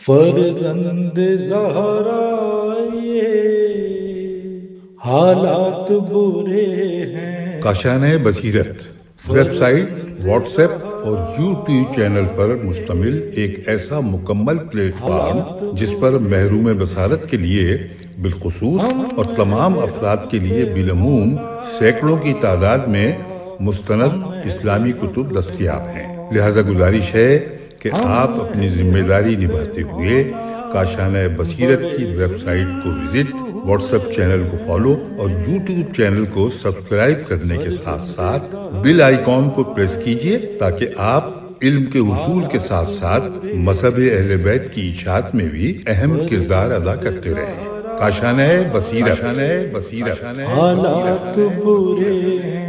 فرزند زہرا یہ حالات برے ہیں۔ کاشانۂ بصیرت ویب سائٹ، واٹس ایپ اور یوٹیوب چینل پر مشتمل ایک ایسا مکمل پلیٹ فارم جس پر محروم بصارت کے لیے بالخصوص اور تمام افراد کے لیے بالعموم سینکڑوں کی تعداد میں مستند اسلامی کتب دستیاب ہیں۔ لہذا گزارش ہے کہ آپ اپنی ذمہ داری نبھاتے ہوئے کاشانۂ بصیرت کی ویب سائٹ کو وزٹ، واٹس ایپ چینل کو فالو اور یوٹیوب چینل کو سبسکرائب کرنے کے ساتھ ساتھ بیل آئیکن کو پریس کیجئے تاکہ آپ علم کے حصول کے ساتھ ساتھ مذہب اہل بیت کی اشاعت میں بھی اہم کردار ادا کرتے رہیں۔ کاشانۂ بصیرت حالات برے ہیں۔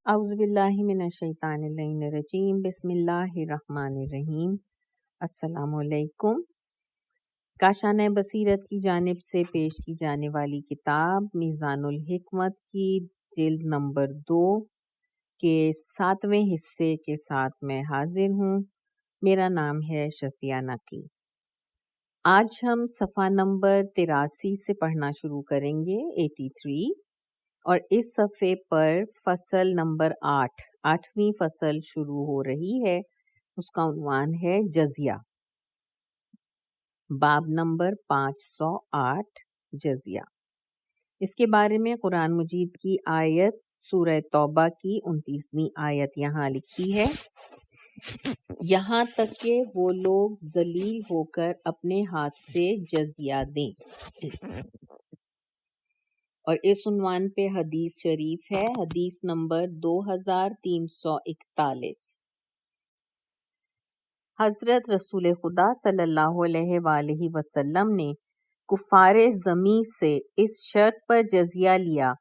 اعوذ باللہ من الشیطان اللعین الرجیم، بسم اللہ الرحمن الرحیم۔ السلام علیکم۔ کاشانۂ بصیرت کی جانب سے پیش کی جانے والی کتاب میزان الحکمت کی جلد نمبر 2 کے 7ویں حصے کے ساتھ میں حاضر ہوں۔ میرا نام ہے شفیہ نقی۔ آج ہم صفحہ نمبر 83 سے پڑھنا شروع کریں گے، 83، اور اس صفحے پر فصل نمبر 8ویں فصل شروع ہو رہی ہے۔ اس کا عنوان ہے جزیہ، باب نمبر 508 جزیہ۔ اس کے بارے میں قرآن مجید کی آیت سورہ توبہ کی 29ویں آیت یہاں لکھی ہے، یہاں تک کہ وہ لوگ ذلیل ہو کر اپنے ہاتھ سے جزیہ دیں۔ اور اس عنوان پہ حدیث شریف ہے، حدیث نمبر 2341۔ حضرت رسول خدا صلی اللہ علیہ وآلہ وسلم نے کفار زمی سے اس شرط پر جزیہ لیا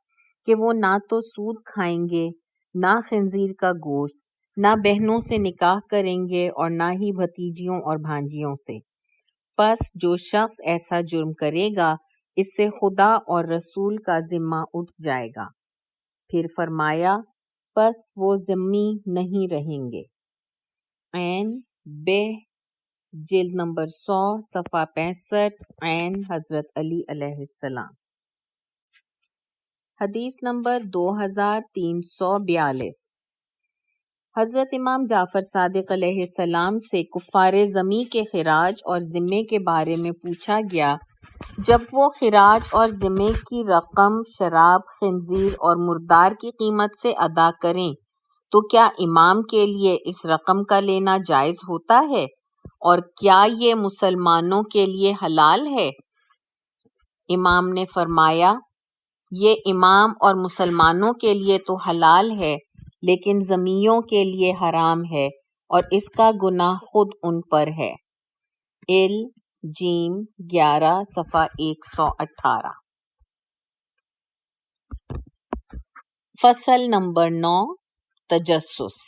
کہ وہ نہ تو سود کھائیں گے، نہ خنزیر کا گوشت، نہ بہنوں سے نکاح کریں گے اور نہ ہی بھتیجیوں اور بھانجیوں سے۔ پس جو شخص ایسا جرم کرے گا اس سے خدا اور رسول کا ذمہ اٹھ جائے گا۔ پھر فرمایا پس وہ ذمہ نہیں رہیں گے۔ عین بہ جلد نمبر 100 صفحہ 65، عین حضرت علی علیہ السلام۔ حدیث نمبر 2342۔ حضرت امام جعفر صادق علیہ السلام سے کفار زمی کے خراج اور ذمے کے بارے میں پوچھا گیا۔ جب وہ خراج اور ذمے کی رقم شراب، خنزیر اور مردار کی قیمت سے ادا کریں تو کیا امام کے لیے اس رقم کا لینا جائز ہوتا ہے؟ اور کیا یہ مسلمانوں کے لیے حلال ہے؟ امام نے فرمایا یہ امام اور مسلمانوں کے لیے تو حلال ہے، لیکن ذمیوں کے لیے حرام ہے اور اس کا گناہ خود ان پر ہے۔ جیم 11 صفحہ 118۔ فصل نمبر 9 تجسس۔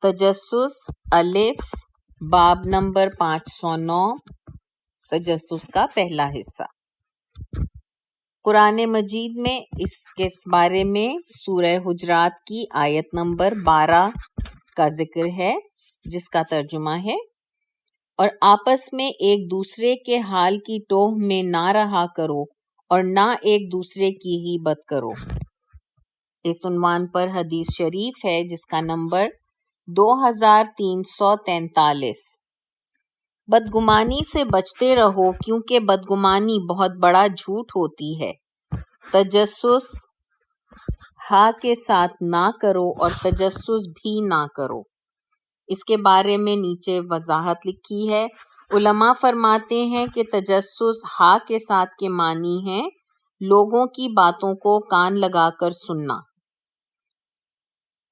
تجسس الف، باب نمبر 509، تجسس کا پہلا حصہ۔ قرآن مجید میں اس کے بارے میں سورہ حجرات کی آیت نمبر 12 کا ذکر ہے، جس کا ترجمہ ہے، اور آپس میں ایک دوسرے کے حال کی ٹوہ میں نہ رہا کرو اور نہ ایک دوسرے کی غیبت کرو۔ اس عنوان پر حدیث شریف ہے جس کا نمبر 2343۔ بدگمانی سے بچتے رہو کیونکہ بدگمانی بہت بڑا جھوٹ ہوتی ہے۔ تجسس ہا کے ساتھ نہ کرو اور تجسس بھی نہ کرو۔ اس کے بارے میں نیچے وضاحت لکھی ہے۔ علماء فرماتے ہیں کہ تجسس ہا کے ساتھ کے معنی ہیں لوگوں کی باتوں کو کان لگا کر سننا،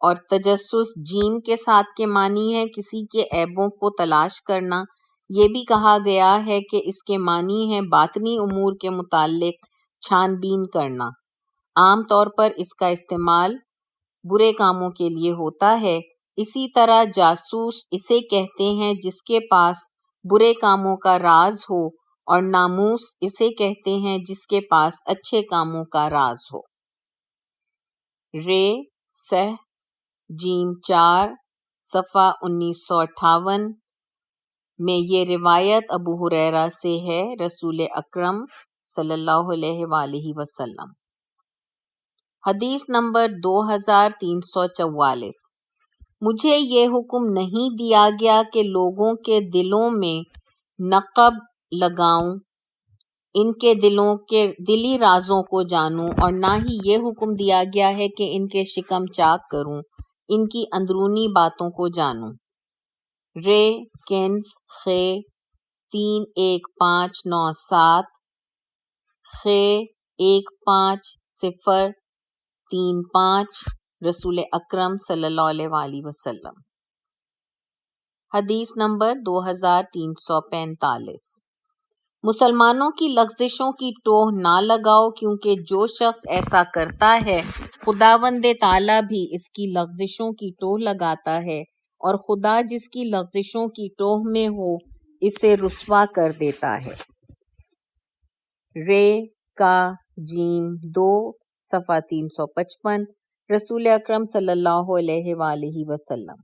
اور تجسس جیم کے ساتھ کے معنی ہے کسی کے عیبوں کو تلاش کرنا۔ یہ بھی کہا گیا ہے کہ اس کے معنی ہے باطنی امور کے متعلق چھان بین کرنا۔ عام طور پر اس کا استعمال برے کاموں کے لیے ہوتا ہے۔ اسی طرح جاسوس اسے کہتے ہیں جس کے پاس برے کاموں کا راز ہو، اور ناموس اسے کہتے ہیں جس کے پاس اچھے کاموں کا راز ہو۔ سہ جیم 4 صفحہ 1958، میں یہ روایت ابو ہریرہ سے ہے رسول اکرم صلی اللہ علیہ وآلہ وسلم۔ حدیث نمبر 2344۔ مجھے یہ حکم نہیں دیا گیا کہ لوگوں کے دلوں میں نقب لگاؤں، ان کے دلوں کے دلی رازوں کو جانوں، اور نہ ہی یہ حکم دیا گیا ہے کہ ان کے شکم چاک کروں، ان کی اندرونی باتوں کو جانوں۔ رے کنز خے 31597 خے 1535 رسول اکرم صلی اللہ علیہ وآلہ وسلم۔ حدیث نمبر 2345۔ مسلمانوں کی لغزشوں کی ٹوہ نہ لگاؤ، کیونکہ جو شخص ایسا کرتا ہے خداوند تعالیٰ بھی اس کی لغزشوں کی ٹوہ لگاتا ہے، اور خدا جس کی لغزشوں کی ٹوہ میں ہو اسے رسوا کر دیتا ہے۔ رے کا جیم 2 صفحہ 355 رسول اکرم صلی اللہ علیہ وآلہ وسلم۔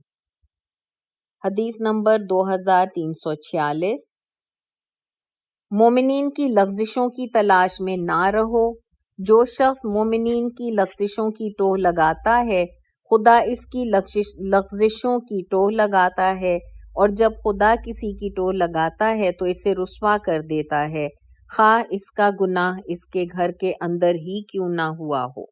حدیث نمبر 2346۔ مومنین کی لغزشوں کی تلاش میں نہ رہو، جو شخص مومنین کی لغزشوں کی ٹوہ لگاتا ہے خدا اس کی لغزشوں کی ٹوہ لگاتا ہے، اور جب خدا کسی کی ٹوہ لگاتا ہے تو اسے رسوا کر دیتا ہے، خواہ اس کا گناہ اس کے گھر کے اندر ہی کیوں نہ ہوا ہو۔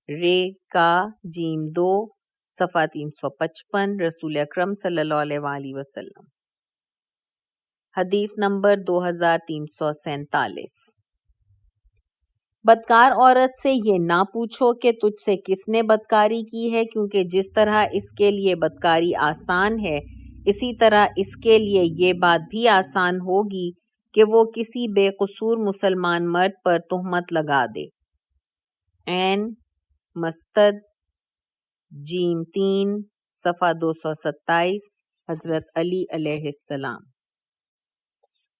رے کا جیم 2 صفحہ 355 رسول اکرم صلی اللہ علیہ وآلہ وسلم۔ حدیث نمبر 2347۔ بدکار عورت سے یہ نہ پوچھو کہ تجھ سے کس نے بدکاری کی ہے، کیونکہ جس طرح اس کے لیے بدکاری آسان ہے اسی طرح اس کے لیے یہ بات بھی آسان ہوگی کہ وہ کسی بے قصور مسلمان مرد پر تہمت لگا دے۔ عین مستد جیم 3 صفحہ 227 حضرت علی علیہ السلام۔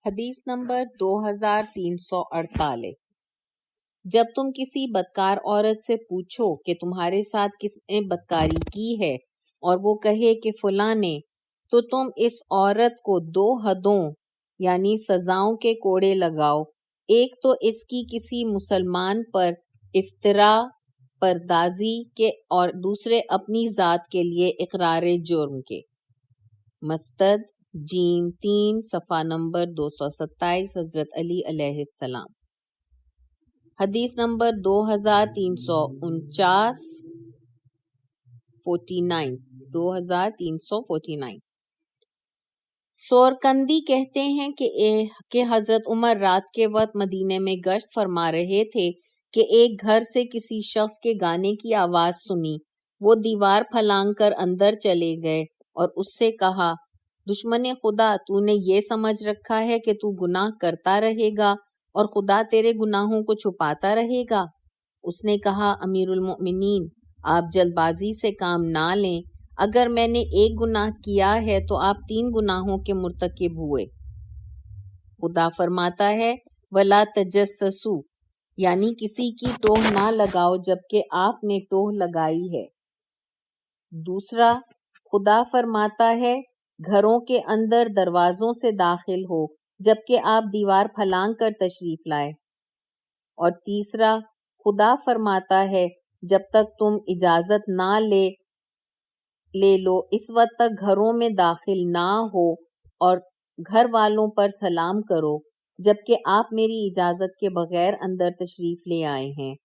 حدیث نمبر 2348۔ جب تم کسی بدکار عورت سے پوچھو کہ تمہارے ساتھ کس نے بدکاری کی ہے اور وہ کہے کہ فلاں نے، تو تم اس عورت کو 2 حدوں یعنی سزاؤں کے کوڑے لگاؤ، ایک تو اس کی کسی مسلمان پر افتراء پردازی کے، اور دوسرے اپنی ذات کے لیے اقرار جرم کے۔ مستد جیم 3 صفحہ نمبر 227 حضرت علی علیہ السلام۔ حدیث نمبر 2349۔ سورکندی کہتے ہیں کہ حضرت عمر رات کے وقت مدینے میں گشت فرما رہے تھے کہ ایک گھر سے کسی شخص کے گانے کی آواز سنی۔ وہ دیوار پھلانگ کر اندر چلے گئے اور اس سے کہا، دشمن خدا، تو نے یہ سمجھ رکھا ہے کہ تو گناہ کرتا رہے گا اور خدا تیرے گناہوں کو چھپاتا رہے گا؟ اس نے کہا، امیر المؤمنین، آپ جلد بازی سے کام نہ لیں، اگر میں نے ایک گناہ کیا ہے تو آپ 3 گناہوں کے مرتکب ہوئے۔ خدا فرماتا ہے، وَلَا تَجَسَّسُوا، یعنی کسی کی ٹوہ نہ لگاؤ جبکہ آپ نے ٹوہ لگائی ہے۔ دوسرا، خدا فرماتا ہے، گھروں کے اندر دروازوں سے داخل ہو جبکہ آپ دیوار پھلانگ کر تشریف لائے۔ اور تیسرا، خدا فرماتا ہے، جب تک تم اجازت نہ لے لو اس وقت تک گھروں میں داخل نہ ہو اور گھر والوں پر سلام کرو جبکہ آپ میری اجازت کے بغیر اندر تشریف لے آئے ہیں۔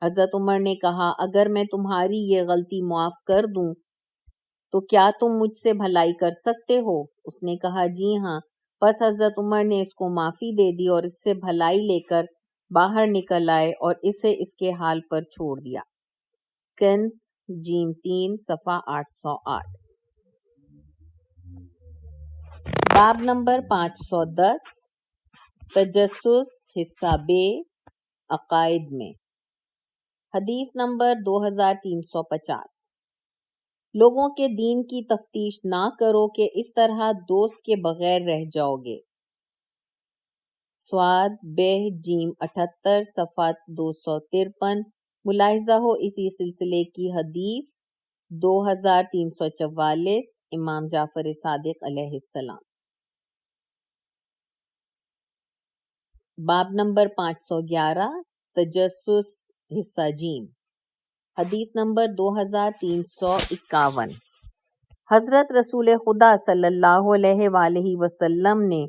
حضرت عمر نے کہا، اگر میں تمہاری یہ غلطی معاف کر دوں تو کیا تم مجھ سے بھلائی کر سکتے ہو؟ اس نے کہا، جی ہاں۔ پس حضرت عمر نے اس کو معافی دے دی اور اس سے بھلائی لے کر باہر نکل آئے اور اسے اس کے حال پر چھوڑ دیا۔ کنز جیم 3 صفحہ 808۔ باب نمبر 510۔ تجسس حصہ ب عقائد میں۔ حدیث نمبر 2350۔ لوگوں کے دین کی تفتیش نہ کرو کہ اس طرح دوست کے بغیر رہ جاؤ گے۔ سواد بہ جیم 78 صفحہ 253۔ ملاحظہ ہو اسی سلسلے کی حدیث 2344 امام جعفر صادق علیہ السلام۔ باب نمبر 511 تجسس حصہ جیم، حدیث نمبر 2351۔ حضرت رسول خدا صلی اللہ علیہ وآلہ وسلم نے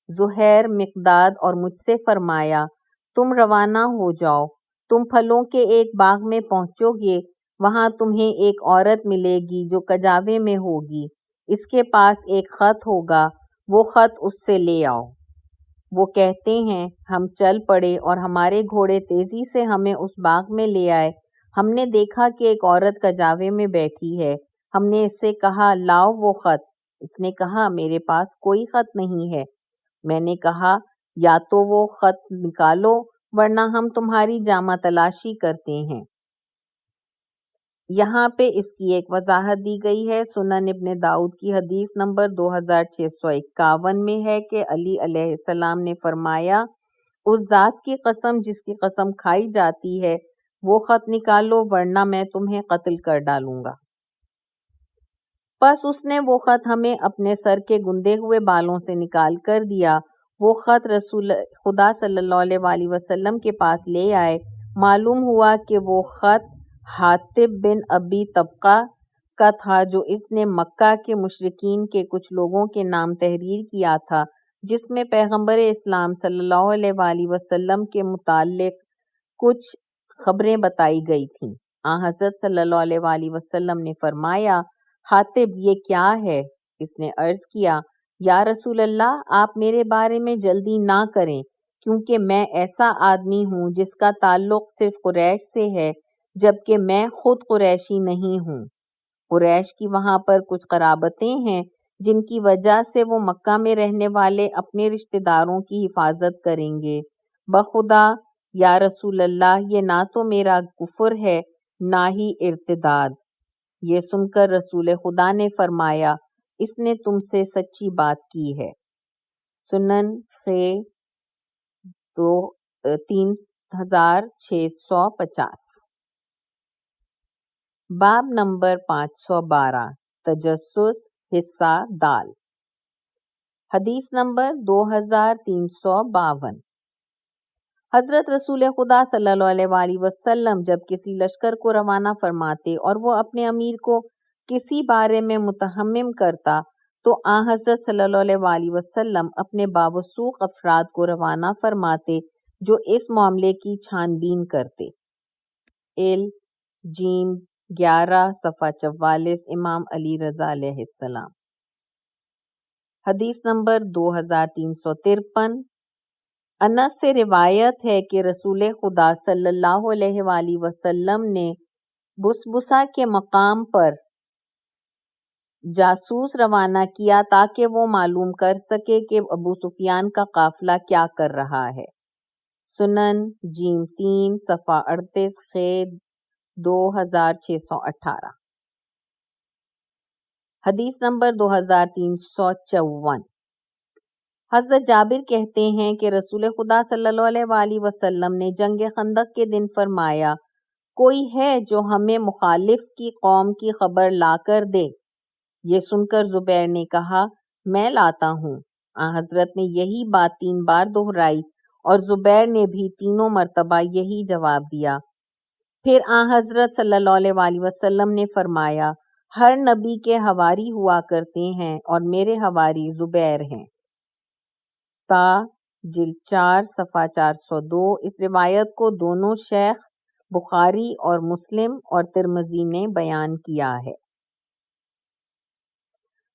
زہیر، مقداد اور مجھ سے فرمایا، تم روانہ ہو جاؤ، تم پھلوں کے ایک باغ میں پہنچو گے، وہاں تمہیں ایک عورت ملے گی جو کجاوے میں ہوگی، اس کے پاس ایک خط ہوگا، وہ خط اس سے لے آؤ۔ وہ کہتے ہیں ہم چل پڑے اور ہمارے گھوڑے تیزی سے ہمیں اس باغ میں لے آئے۔ ہم نے دیکھا کہ ایک عورت کجاوے میں بیٹھی ہے۔ ہم نے اس سے کہا لاؤ وہ خط۔ اس نے کہا میرے پاس کوئی خط نہیں ہے۔ میں نے کہا یا تو وہ خط نکالو ورنہ ہم تمہاری جامہ تلاشی کرتے ہیں۔ یہاں پہ اس کی ایک وضاحت دی گئی ہے۔ سنن ابن داؤد کی حدیث نمبر 2651 میں ہے کہ علی علیہ السلام نے فرمایا، اس ذات کی قسم جس کی قسم کھائی جاتی ہے وہ خط نکالو ورنہ میں تمہیں قتل کر ڈالوں گا۔ پس اس نے وہ خط ہمیں اپنے سر کے گندے ہوئے بالوں سے نکال کر دیا۔ وہ خط رسول خدا صلی اللہ علیہ وآلہ وسلم کے پاس لے آئے۔ معلوم ہوا کہ وہ خط حاطب بن ابی طبقہ کا تھا، جو اس نے مکہ کے مشرکین کے کچھ لوگوں کے نام تحریر کیا تھا، جس میں پیغمبر اسلام صلی اللہ علیہ وآلہ وسلم کے متعلق کچھ خبریں بتائی گئی تھیں۔ حضرت صلی اللہ علیہ وآلہ وسلم نے فرمایا، حاطب یہ کیا ہے؟ اس نے عرض کیا، یا رسول اللہ، آپ میرے بارے میں جلدی نہ کریں، کیونکہ میں ایسا آدمی ہوں جس کا تعلق صرف قریش سے ہے، جبکہ میں خود قریشی نہیں ہوں۔ قریش کی وہاں پر کچھ قرابتیں ہیں جن کی وجہ سے وہ مکہ میں رہنے والے اپنے رشتہ داروں کی حفاظت کریں گے۔ بخدا یا رسول اللہ، یہ نہ تو میرا کفر ہے نہ ہی ارتداد۔ یہ سن کر رسول خدا نے فرمایا، اس نے تم سے سچی بات کی ہے۔ سنن 3650۔ باب نمبر 512 تجسس حصہ دال، حدیث نمبر 2352۔ حضرت رسول خدا صلی اللہ علیہ وآلہ وسلم جب کسی لشکر کو روانہ فرماتے اور وہ اپنے امیر کو کسی بارے میں متہمم کرتا تو حضرت صلی اللہ علیہ وآلہ وسلم اپنے باوثوق افراد کو روانہ فرماتے جو اس معاملے کی چھان بین کرتے۔ جیم 11 صفحہ 44، امام علی رضا علیہ السلام۔ حدیث نمبر 2353۔ انس سے روایت ہے کہ رسول خدا صلی اللہ علیہ وآلہ وسلم نے بسبسا کے مقام پر جاسوس روانہ کیا تاکہ وہ معلوم کر سکے کہ ابو سفیان کا قافلہ کیا کر رہا ہے۔ سنن جیم 3 صفحہ 38، خید 2618۔ حدیث نمبر 2354۔ حضرت جابر کہتے ہیں کہ رسول خدا صلی اللہ علیہ وآلہ وسلم نے جنگ خندق کے دن فرمایا، کوئی ہے جو ہمیں مخالف کی قوم کی خبر لا کر دے؟ یہ سن کر زبیر نے کہا، میں لاتا ہوں۔ حضرت نے یہی بات 3 بار دہرائی اور زبیر نے بھی تینوں مرتبہ یہی جواب دیا۔ پھر حضرت صلی اللہ علیہ وآلہ وسلم نے فرمایا، ہر نبی کے حواری ہوا کرتے ہیں اور میرے حواری زبیر ہیں۔ جلد 4 صفحہ 402۔ اس روایت کو دونوں شیخ بخاری اور مسلم اور ترمذی نے بیان کیا ہے۔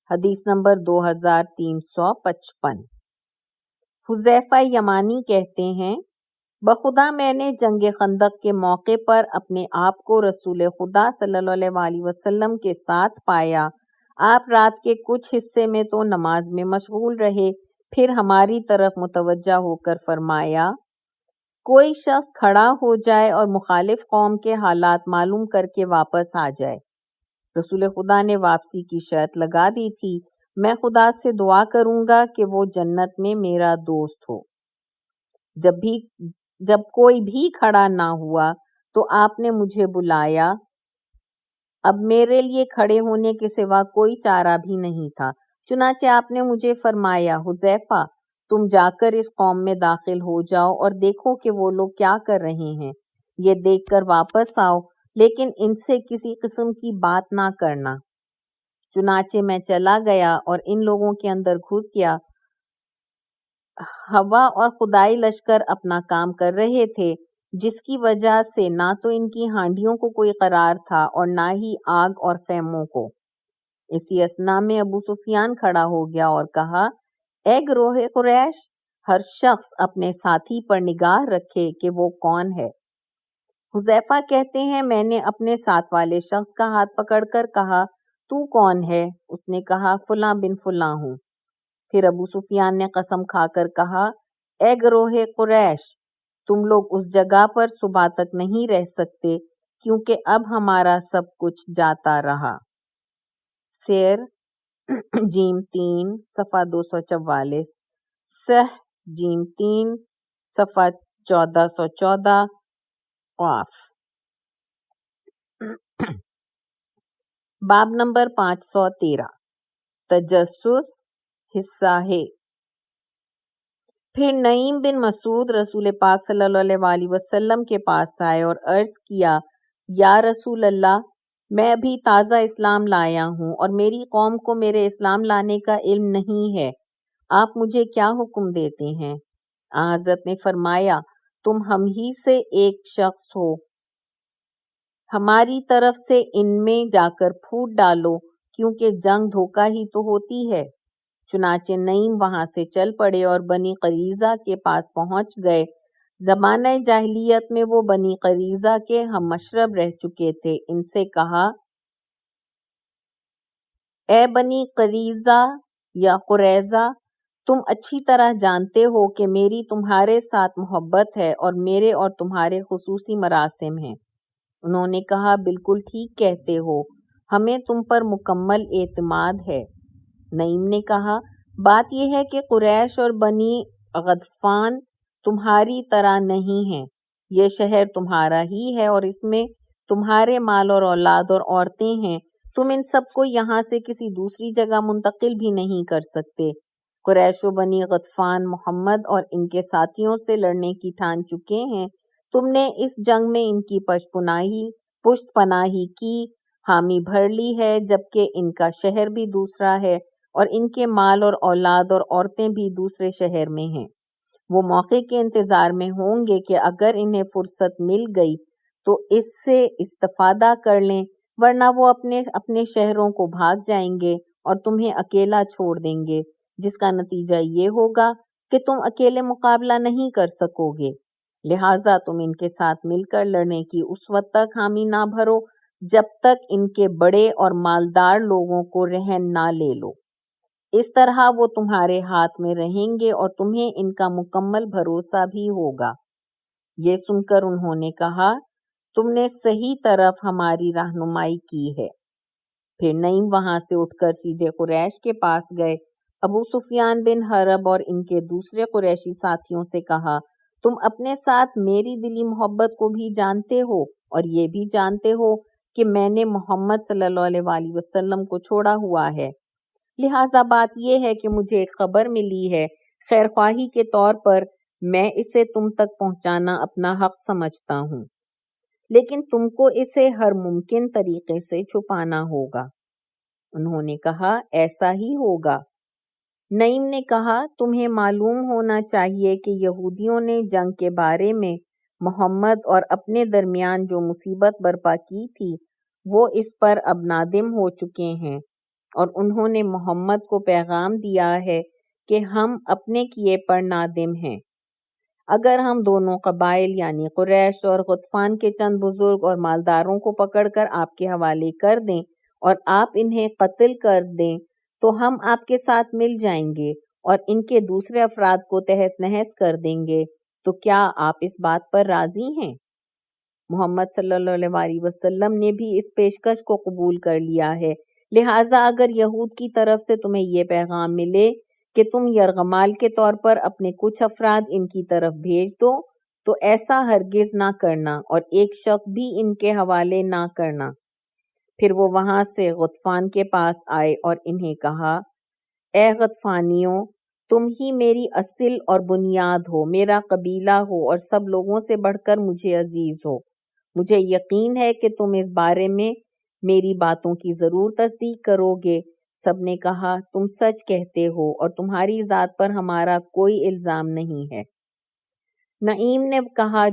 حدیث نمبر 2355۔ حذیفہ یمانی کہتے ہیں، بخدا میں نے جنگ خندق کے موقع پر اپنے آپ کو رسول خدا صلی اللہ علیہ وآلہ وسلم کے ساتھ پایا۔ آپ رات کے کچھ حصے میں تو نماز میں مشغول رہے، پھر ہماری طرف متوجہ ہو کر فرمایا، کوئی شخص کھڑا ہو جائے اور مخالف قوم کے حالات معلوم کر کے واپس آ جائے۔ رسول خدا نے واپسی کی شرط لگا دی تھی، میں خدا سے دعا کروں گا کہ وہ جنت میں میرا دوست ہو۔ جب کوئی بھی کھڑا نہ ہوا تو آپ نے مجھے بلایا۔ اب میرے لیے کھڑے ہونے کے سوا کوئی چارہ بھی نہیں تھا، چنانچہ آپ نے مجھے فرمایا، حذیفہ تم جا کر اس قوم میں داخل ہو جاؤ اور دیکھو کہ وہ لوگ کیا کر رہے ہیں، یہ دیکھ کر واپس آؤ، لیکن ان سے کسی قسم کی بات نہ کرنا۔ چنانچہ میں چلا گیا اور ان لوگوں کے اندر گھس گیا۔ ہوا اور خدائی لشکر اپنا کام کر رہے تھے، جس کی وجہ سے نہ تو ان کی ہانڈیوں کو کوئی قرار تھا اور نہ ہی آگ اور خیموں کو۔ اسی اثنا میں ابو سفیان کھڑا ہو گیا اور کہا، اے گروہ قریش، ہر شخص اپنے ساتھی پر نگاہ رکھے کہ وہ کون ہے۔ حذیفہ کہتے ہیں میں نے اپنے ساتھ والے شخص کا ہاتھ پکڑ کر کہا، تو کون ہے؟ اس نے کہا، فلاں بن فلاں ہوں۔ پھر ابو سفیان نے قسم کھا کر کہا، اے گروہ قریش، تم لوگ اس جگہ پر صبح تک نہیں رہ سکتے، کیونکہ اب ہمارا سب کچھ جاتا رہا۔ سیر جیم 3 صفحہ 244، صح جیم 3 صفحہ 1414 قاف۔ باب نمبر 513، تجسس حصہ ہے۔ پھر نعیم بن مسعود رسول پاک صلی اللہ علیہ وسلم کے پاس آئے اور عرض کیا، یا رسول اللہ، میں ابھی تازہ اسلام لایا ہوں اور میری قوم کو میرے اسلام لانے کا علم نہیں ہے، آپ مجھے کیا حکم دیتے ہیں؟ حضرت نے فرمایا، تم ہم ہی سے ایک شخص ہو، ہماری طرف سے ان میں جا کر پھوٹ ڈالو، کیونکہ جنگ دھوکہ ہی تو ہوتی ہے۔ چنانچہ نعیم وہاں سے چل پڑے اور بنی قریظہ کے پاس پہنچ گئے۔ زمانہ جاہلیت میں وہ بنی قریظہ کے ہم مشرب رہ چکے تھے۔ ان سے کہا، اے بنی قریظہ یا قریظہ، تم اچھی طرح جانتے ہو کہ میری تمہارے ساتھ محبت ہے اور میرے اور تمہارے خصوصی مراسم ہیں۔ انہوں نے کہا، بالکل ٹھیک کہتے ہو، ہمیں تم پر مکمل اعتماد ہے۔ نعیم نے کہا، بات یہ ہے کہ قریش اور بنی غطفان تمہاری طرح نہیں ہیں، یہ شہر تمہارا ہی ہے اور اس میں تمہارے مال اور اولاد اور عورتیں ہیں، تم ان سب کو یہاں سے کسی دوسری جگہ منتقل بھی نہیں کر سکتے۔ قریش و بنی غطفان محمد اور ان کے ساتھیوں سے لڑنے کی ٹھان چکے ہیں، تم نے اس جنگ میں ان کی پشت پناہی کی، حامی بھر لی ہے، جبکہ ان کا شہر بھی دوسرا ہے اور ان کے مال اور اولاد اور عورتیں بھی دوسرے شہر میں ہیں۔ وہ موقع کے انتظار میں ہوں گے کہ اگر انہیں فرصت مل گئی تو اس سے استفادہ کر لیں، ورنہ وہ اپنے شہروں کو بھاگ جائیں گے اور تمہیں اکیلا چھوڑ دیں گے، جس کا نتیجہ یہ ہوگا کہ تم اکیلے مقابلہ نہیں کر سکو گے۔ لہٰذا تم ان کے ساتھ مل کر لڑنے کی اس وقت تک حامی نہ بھرو جب تک ان کے بڑے اور مالدار لوگوں کو رہن نہ لے لو، اس طرح وہ تمہارے ہاتھ میں رہیں گے اور تمہیں ان کا مکمل بھروسہ بھی ہوگا۔ یہ سن کر انہوں نے کہا، تم نے صحیح طرف ہماری رہنمائی کی ہے۔ پھر نعیم وہاں سے اٹھ کر سیدھے قریش کے پاس گئے۔ ابو سفیان بن حرب اور ان کے دوسرے قریشی ساتھیوں سے کہا، تم اپنے ساتھ میری دلی محبت کو بھی جانتے ہو اور یہ بھی جانتے ہو کہ میں نے محمد صلی اللہ علیہ وسلم کو چھوڑا ہوا ہے، لہٰذا بات یہ ہے کہ مجھے ایک خبر ملی ہے، خیر خواہی کے طور پر میں اسے تم تک پہنچانا اپنا حق سمجھتا ہوں، لیکن تم کو اسے ہر ممکن طریقے سے چھپانا ہوگا۔ انہوں نے کہا، ایسا ہی ہوگا۔ نعیم نے کہا، تمہیں معلوم ہونا چاہیے کہ یہودیوں نے جنگ کے بارے میں محمد اور اپنے درمیان جو مصیبت برپا کی تھی وہ اس پر اب نادم ہو چکے ہیں، اور انہوں نے محمد کو پیغام دیا ہے کہ ہم اپنے کیے پر نادم ہیں۔ اگر ہم دونوں قبائل یعنی قریش اور غطفان کے چند بزرگ اور مالداروں کو پکڑ کر آپ کے حوالے کر دیں اور آپ انہیں قتل کر دیں تو ہم آپ کے ساتھ مل جائیں گے اور ان کے دوسرے افراد کو تہس نہس کر دیں گے، تو کیا آپ اس بات پر راضی ہیں؟ محمد صلی اللہ علیہ وسلم نے بھی اس پیشکش کو قبول کر لیا ہے، لہٰذا اگر یہود کی طرف سے تمہیں یہ پیغام ملے کہ تم یرغمال کے طور پر اپنے کچھ افراد ان کی طرف بھیج دو تو ایسا ہرگز نہ کرنا اور ایک شخص بھی ان کے حوالے نہ کرنا۔ پھر وہ وہاں سے غطفان کے پاس آئے اور انہیں کہا، اے غطفانیوں، تم ہی میری اصل اور بنیاد ہو، میرا قبیلہ ہو اور سب لوگوں سے بڑھ کر مجھے عزیز ہو۔ مجھے یقین ہے کہ تم اس بارے میں میری باتوں کی ضرور تصدیق کرو گے۔ سب نے کہا تم سچ کہتے ہو اور تمہاری ذات پر ہمارا کوئی الزام نہیں ہے۔ نعیم نے کہا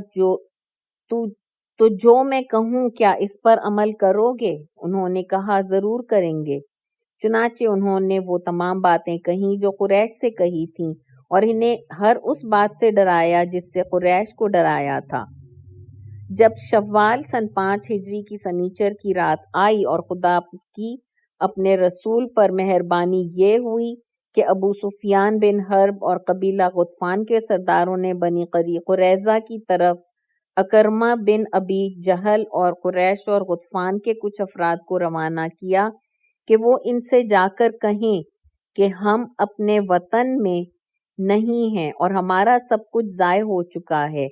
تو جو میں کہوں کیا اس پر عمل کرو گے؟ انہوں نے کہا ضرور کریں گے۔ چنانچہ انہوں نے وہ تمام باتیں کہیں جو قریش سے کہی تھیں اور انہیں ہر اس بات سے ڈرایا جس سے قریش کو ڈرایا تھا۔ جب شوال سن 5 ہجری کی سنیچر کی رات آئی اور خدا کی اپنے رسول پر مہربانی یہ ہوئی کہ ابو سفیان بن حرب اور قبیلہ غطفان کے سرداروں نے بنی قریظہ کی طرف اکرمہ بن ابی جہل اور قریش اور غطفان کے کچھ افراد کو روانہ کیا کہ وہ ان سے جا کر کہیں کہ ہم اپنے وطن میں نہیں ہیں اور ہمارا سب کچھ ضائع ہو چکا ہے،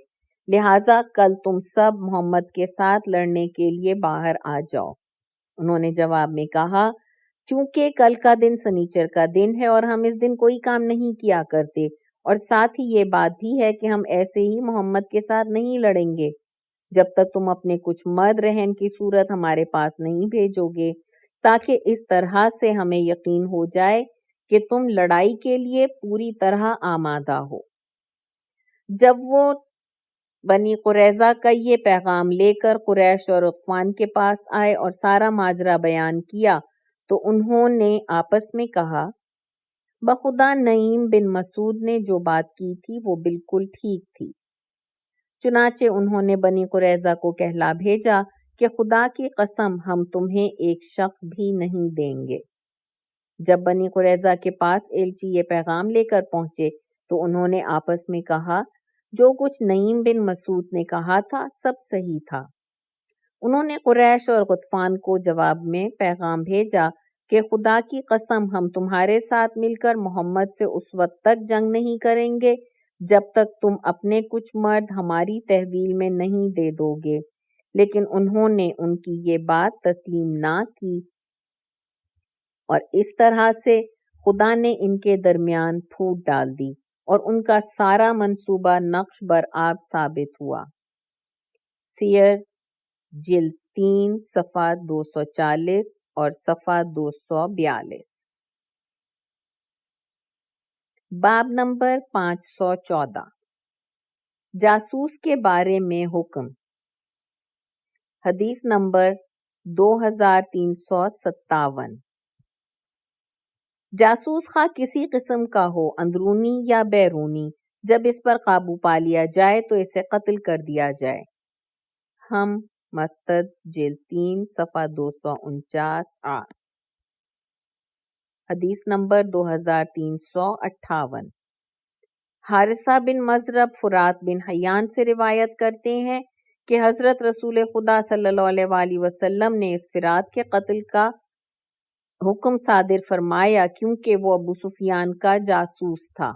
لہٰذا کل تم سب محمد کے ساتھ لڑنے کے لیے باہر آ جاؤ۔ انہوں نے جواب میں کہا چونکہ کل کا دن سنیچر کا دن ہے اور ہم اس دن کوئی کام نہیں کیا کرتے، اور ساتھ ہی یہ بات بھی ہے کہ ہم ایسے ہی محمد کے ساتھ نہیں لڑیں گے جب تک تم اپنے کچھ مرد رہن کی صورت ہمارے پاس نہیں بھیجو گے، تاکہ اس طرح سے ہمیں یقین ہو جائے کہ تم لڑائی کے لیے پوری طرح آمادہ ہو۔ جب وہ بنی قریظہ کا یہ پیغام لے کر قریش اور غطفان کے پاس آئے اور سارا ماجرا بیان کیا تو انہوں نے آپس میں کہا بخدا نعیم بن مسعود نے جو بات کی تھی وہ بالکل ٹھیک تھی۔ چنانچہ انہوں نے بنی قریظہ کو کہلا بھیجا کہ خدا کی قسم ہم تمہیں ایک شخص بھی نہیں دیں گے۔ جب بنی قریظہ کے پاس ایلچی یہ پیغام لے کر پہنچے تو انہوں نے آپس میں کہا جو کچھ نعیم بن مسعود نے کہا تھا سب صحیح تھا۔ انہوں نے قریش اور غطفان کو جواب میں پیغام بھیجا کہ خدا کی قسم ہم تمہارے ساتھ مل کر محمد سے اس وقت تک جنگ نہیں کریں گے جب تک تم اپنے کچھ مرد ہماری تحویل میں نہیں دے دو گے، لیکن انہوں نے ان کی یہ بات تسلیم نہ کی اور اس طرح سے خدا نے ان کے درمیان پھوٹ ڈال دی اور ان کا سارا منصوبہ نقش بر آب ثابت ہوا۔ سیر جلد 3 صفحہ 240 اور صفحہ 242۔ باب نمبر 514 جاسوس کے بارے میں حکم۔ حدیث نمبر 2357۔ جاسوس خواہ کسی قسم کا ہو، اندرونی یا بیرونی، جب اس پر قابو پا لیا جائے تو اسے قتل کر دیا جائے۔ ہم مستد جلد 3 صفحہ 249 آ۔ حدیث نمبر 2358۔ حارثہ بن مضرب فرات بن حیان سے روایت کرتے ہیں کہ حضرت رسول خدا صلی اللہ علیہ وآلہ وسلم نے اس فرات کے قتل کا حکم صادر فرمایا کیونکہ وہ ابو سفیان کا جاسوس تھا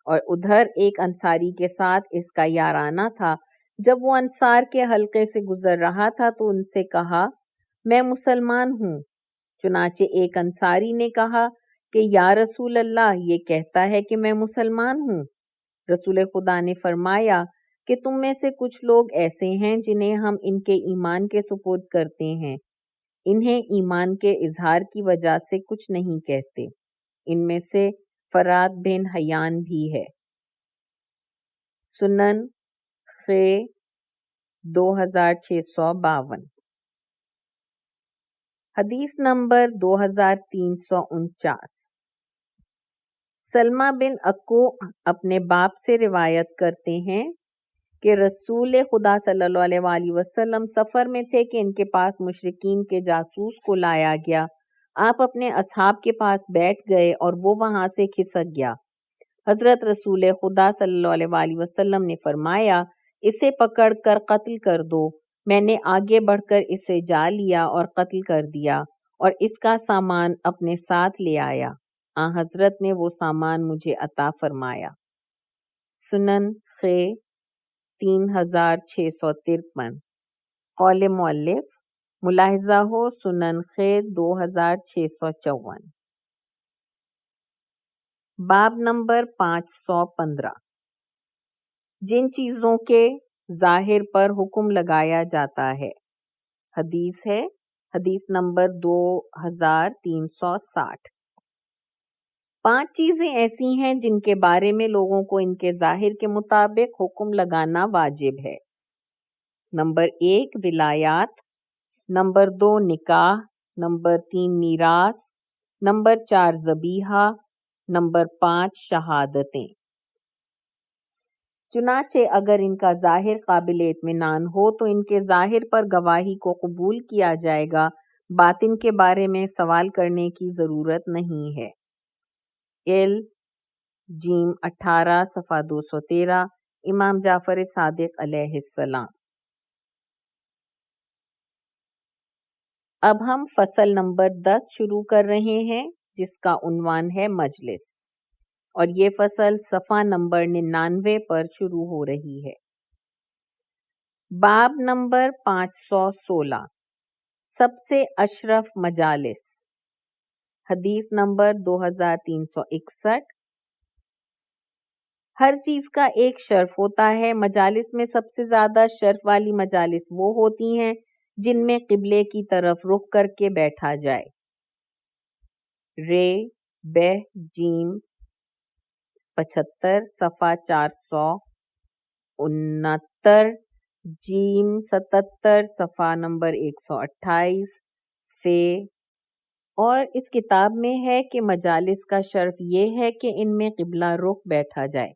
اور ادھر ایک انصاری کے ساتھ اس کا یارانہ تھا۔ جب وہ انصار کے حلقے سے گزر رہا تھا تو ان سے کہا میں مسلمان ہوں۔ چنانچہ ایک انصاری نے کہا کہ یا رسول اللہ یہ کہتا ہے کہ میں مسلمان ہوں۔ رسول خدا نے فرمایا کہ تم میں سے کچھ لوگ ایسے ہیں جنہیں ہم ان کے ایمان کے سپرد کرتے ہیں، انہیں ایمان کے اظہار کی وجہ سے کچھ نہیں کہتے، ان میں سے فرات بن حیان بھی ہے۔ سنن خ 2652۔ حدیث نمبر 2349۔ سلمہ بن اکو اپنے باپ سے روایت کرتے ہیں کہ رسول خدا صلی اللہ علیہ وآلہ وسلم سفر میں تھے کہ ان کے پاس مشرکین کے جاسوس کو لایا گیا۔ آپ اپنے اصحاب کے پاس بیٹھ گئے اور وہ وہاں سے کھسک گیا۔ حضرت رسول خدا صلی اللہ علیہ وآلہ وسلم نے فرمایا اسے پکڑ کر قتل کر دو۔ میں نے آگے بڑھ کر اسے جا لیا اور قتل کر دیا اور اس کا سامان اپنے ساتھ لے آیا۔ حضرت نے وہ سامان مجھے عطا فرمایا۔ سنن خ 3653۔ قول مؤلف ملاحظہ ہو سنن خ 2654۔ باب نمبر 515، جن چیزوں کے ظاہر پر حکم لگایا جاتا ہے۔ حدیث ہے حدیث نمبر 2360۔ 5 چیزیں ایسی ہیں جن کے بارے میں لوگوں کو ان کے ظاہر کے مطابق حکم لگانا واجب ہے۔ نمبر 1 ولایات، نمبر 2 نکاح، نمبر 3 میراث، نمبر 4 ذبیحہ، نمبر 5 شہادتیں۔ چنانچہ اگر ان کا ظاہر قابل اطمینان ہو تو ان کے ظاہر پر گواہی کو قبول کیا جائے گا، باطن کے بارے میں سوال کرنے کی ضرورت نہیں ہے۔ جیم 18 صفحہ 213، امام جعفر صادق علیہ السلام۔ اب ہم فصل نمبر 10 شروع کر رہے ہیں جس کا عنوان ہے مجلس، اور یہ فصل صفحہ نمبر 99 پر شروع ہو رہی ہے۔ باب نمبر 516، سب سے اشرف مجالس، حدیث نمبر 2361۔ ہر چیز کا ایک شرف ہوتا ہے، مجالس میں سب سے زیادہ شرف والی مجالس وہ ہوتی ہیں جن میں قبلے کی طرف رخ کر کے بیٹھا جائے۔ بہ جیم 75 صفحہ 469، جیم 77 صفحہ نمبر 128۔ اور اس کتاب میں ہے کہ مجالس کا شرف یہ ہے کہ ان میں قبلہ رخ بیٹھا جائے،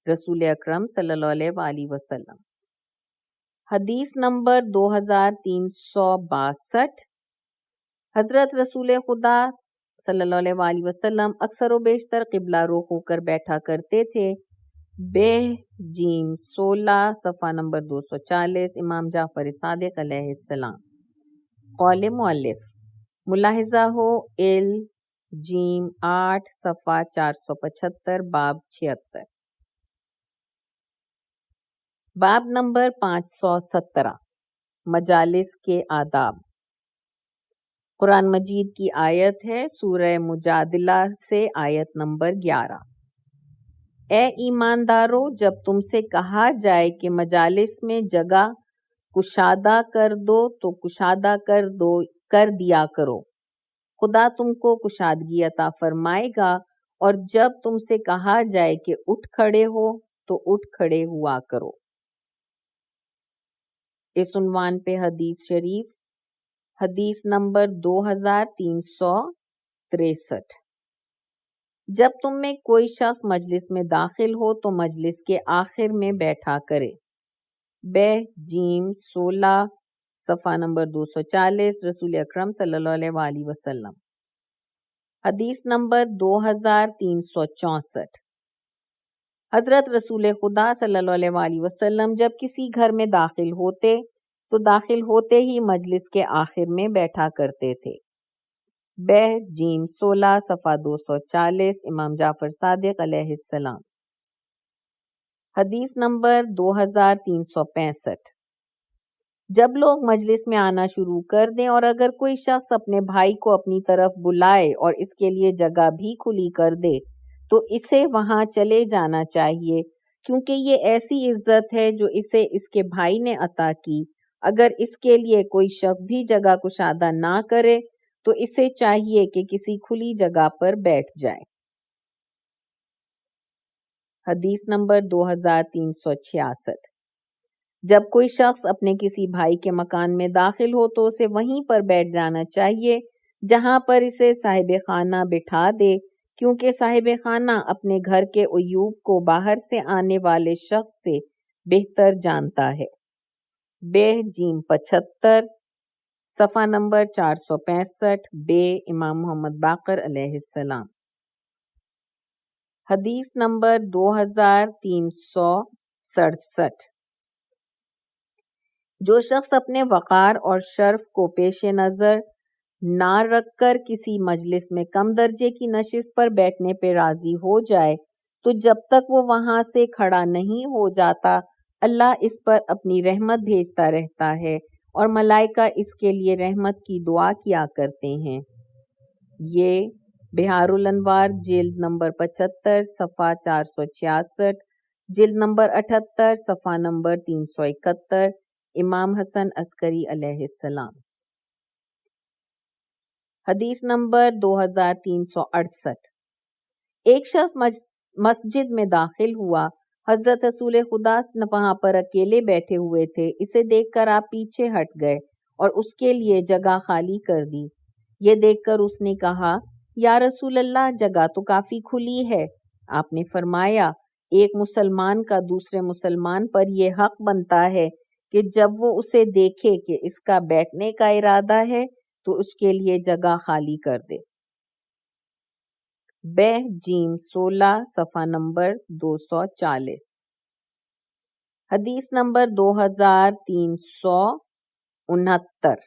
رسول اکرم صلی اللہ علیہ وآلہ وسلم۔ حدیث نمبر 2362، حضرت رسول خدا صلی اللہ علیہ وآلہ وسلم اکثر و بیشتر قبلہ رخ ہو کر بیٹھا کرتے تھے۔ بہ جیم 16 صفحہ نمبر 240، امام جعفر صادق علیہ السلام۔ قول مؤلف ملاحظہ ہو جیم 8 صفحہ 475، باب 76۔ باب نمبر 517، مجالس کے آداب۔ قرآن مجید کی آیت ہے سورہ مجادلہ سے آیت نمبر 11۔ اے ایماندارو، جب تم سے کہا جائے کہ مجالس میں جگہ کشادہ کر دو تو کشادہ کر دیا کرو، خدا تم کو کشادگی عطا فرمائے گا، اور جب تم سے کہا جائے کہ اٹھ کھڑے ہو تو اٹھ کھڑے ہوا کرو۔ اس عنوان پہ حدیث شریف، حدیث نمبر 2363۔ جب تم میں کوئی شخص مجلس میں داخل ہو تو مجلس کے آخر میں بیٹھا کرے۔ بہ جیم 16 صفحہ نمبر 240، رسول اکرم صلی اللہ علیہ وآلہ وسلم۔ حدیث نمبر 2364، حضرت رسول خدا صلی اللہ علیہ وآلہ وسلم جب کسی گھر میں داخل ہوتے تو داخل ہوتے ہی مجلس کے آخر میں بیٹھا کرتے تھے۔ بہ جیم 16 صفحہ 240، امام جعفر صادق علیہ السلام۔ حدیث نمبر 2365، جب لوگ مجلس میں آنا شروع کر دیں اور اگر کوئی شخص اپنے بھائی کو اپنی طرف بلائے اور اس کے لیے جگہ بھی کھلی کر دے تو اسے وہاں چلے جانا چاہیے، کیونکہ یہ ایسی عزت ہے جو اسے اس کے بھائی نے عطا کی۔ اگر اس کے لیے کوئی شخص بھی جگہ کشادہ نہ کرے تو اسے چاہیے کہ کسی کھلی جگہ پر بیٹھ جائے۔ حدیث نمبر 2366، جب کوئی شخص اپنے کسی بھائی کے مکان میں داخل ہو تو اسے وہیں پر بیٹھ جانا چاہیے جہاں پر اسے صاحب خانہ بٹھا دے، کیونکہ صاحب خانہ اپنے گھر کے عیوب کو باہر سے آنے والے شخص سے بہتر جانتا ہے۔ بہ جیم 75 صفحہ نمبر 465، بے امام محمد باقر علیہ السلام۔ حدیث نمبر 2367، جو شخص اپنے وقار اور شرف کو پیش نظر نہ رکھ کر کسی مجلس میں کم درجے کی نشست پر بیٹھنے پہ راضی ہو جائے تو جب تک وہ وہاں سے کھڑا نہیں ہو جاتا اللہ اس پر اپنی رحمت بھیجتا رہتا ہے اور ملائکہ اس کے لیے رحمت کی دعا کیا کرتے ہیں۔ یہ بہار الانوار جلد نمبر 75 صفحہ 466، جلد نمبر 78 صفحہ نمبر 371، امام حسن عسکری علیہ السلام۔ حدیث نمبر 2368، ایک شخص مسجد میں داخل ہوا، حضرت رسول خدا وہاں پر اکیلے بیٹھے ہوئے تھے، اسے دیکھ کر آپ پیچھے ہٹ گئے اور اس کے لیے جگہ خالی کر دی۔ یہ دیکھ کر اس نے کہا، یا رسول اللہ، جگہ تو کافی کھلی ہے۔ آپ نے فرمایا، ایک مسلمان کا دوسرے مسلمان پر یہ حق بنتا ہے کہ جب وہ اسے دیکھے کہ اس کا بیٹھنے کا ارادہ ہے تو اس کے لیے جگہ خالی کر دے۔ بہ جیم 16 صفحہ نمبر 240۔ حدیث نمبر 2369،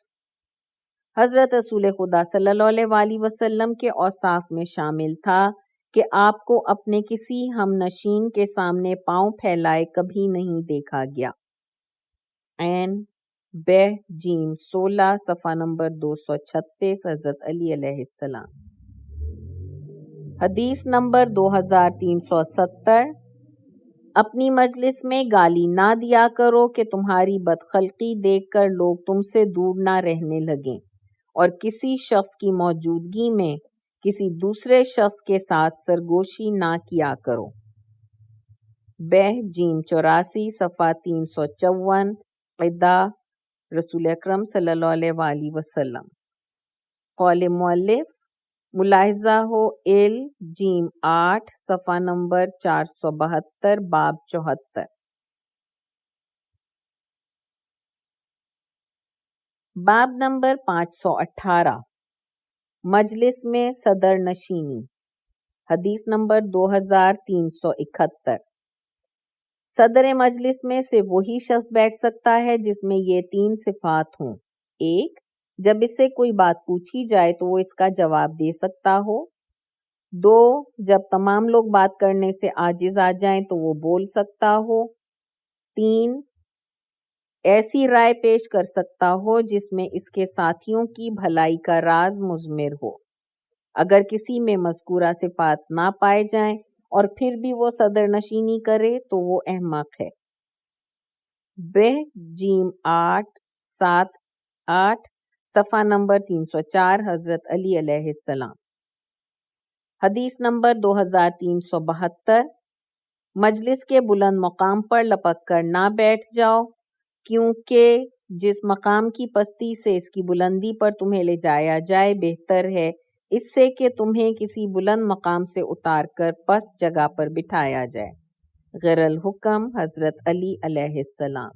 حضرت رسول خدا صلی اللہ علیہ وسلم کے اوصاف میں شامل تھا کہ آپ کو اپنے کسی ہم نشین کے سامنے پاؤں پھیلائے کبھی نہیں دیکھا گیا۔ عین بہ جیم 16 صفحہ نمبر 236، حضرت علی علیہ السلام۔ حدیث نمبر 2370، اپنی مجلس میں گالی نہ دیا کرو کہ تمہاری بدخلقی دیکھ کر لوگ تم سے دور نہ رہنے لگیں، اور کسی شخص کی موجودگی میں کسی دوسرے شخص کے ساتھ سرگوشی نہ کیا کرو۔ بہ جیم 84 صفحہ 354، قدا رسول اکرم صلی اللہ علیہ وسلم۔ قول مؤلف، ملاحظہ ہو ایل جیم 8 صفحہ نمبر 472 باب 74۔ باب نمبر 518، مجلس میں صدر نشینی۔ حدیث نمبر 2371، صدر مجلس میں صرف وہی شخص بیٹھ سکتا ہے جس میں یہ 3 صفات ہوں: 1، جب اس سے کوئی بات پوچھی جائے تو وہ اس کا جواب دے سکتا ہو۔ 2، جب تمام لوگ بات کرنے سے عاجز آ جائیں تو وہ بول سکتا ہو۔ 3، ایسی رائے پیش کر سکتا ہو جس میں اس کے ساتھیوں کی بھلائی کا راز مضمر ہو۔ اگر کسی میں مذکورہ صفات نہ پائے جائیں اور پھر بھی وہ صدر نشینی کرے تو وہ احمق ہے۔ بہ جیم 8 صفحہ نمبر 304، حضرت علی علیہ السلام۔ حدیث نمبر 2372، مجلس کے بلند مقام پر لپک کر نہ بیٹھ جاؤ، کیونکہ جس مقام کی پستی سے اس کی بلندی پر تمہیں لے جایا جائے بہتر ہے اس سے کہ تمہیں کسی بلند مقام سے اتار کر پست جگہ پر بٹھایا جائے۔ غیر الحکم، حضرت علی علیہ السلام۔